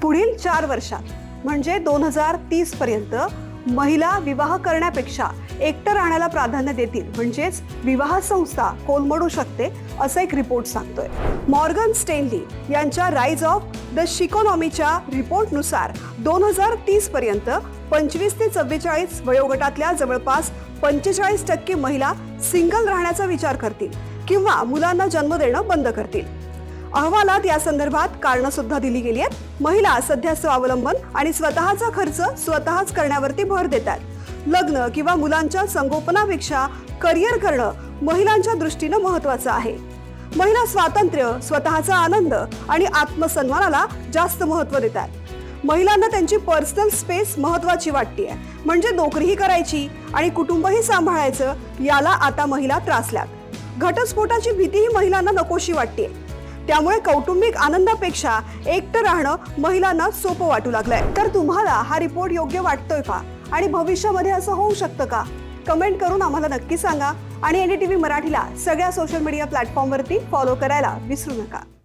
पुढील 4 वर्षात म्हणजे 2030 पर्यंत महिला विवाह करण्यापेक्षा एकटं राहण्याला प्राधान्य देतील, म्हणजेच विवाह संस्था कोलमडू शकते असं एक रिपोर्ट सांगतोय. मॉर्गन स्टेनली यांच्या राईज ऑफ द शिकोनॉमीच्या रिपोर्टनुसार 2030 पर्यंत 25 ते 44 वयोगटातल्या जवळपास 45% महिला सिंगल राहण्याचा विचार करतील किंवा मुलांना जन्म देणं बंद करतील. अहवालात या संदर्भात कारणं सुद्धा दिली गेली आहेत. महिला सध्या स्वावलंबन आणि स्वतःचा खर्च स्वतःच करण्यावरती भर देतात. लग्न किंवा मुलांच्या संगोपनापेक्षा करिअर करणं महिलांच्या दृष्टीनं महत्त्वाचं आहे. महिला स्वातंत्र्य, स्वतःचा आनंद आणि आत्मसन्मानाला जास्त महत्त्व देतात. महिलांना त्यांची पर्सनल स्पेस महत्त्वाची वाटते, म्हणजे नोकरीही करायची आणि कुटुंबही सांभाळायचं याला आता महिला त्रासल्यात. घटस्फोटाची भीतीही महिलांना नकोशी वाटते. त्यामुळे कौटुंबिक आनंदापेक्षा एकटं राहणं महिलांना सोपं वाटू लागलंय. तर तुम्हाला हा रिपोर्ट योग्य वाटतोय का आणि भविष्यामध्ये असं होऊ शकतं का? कमेंट करून आम्हाला नक्की सांगा आणि NDTV मराठीला सगळ्या सोशल मीडिया प्लॅटफॉर्मवरती फॉलो करायला विसरू नका.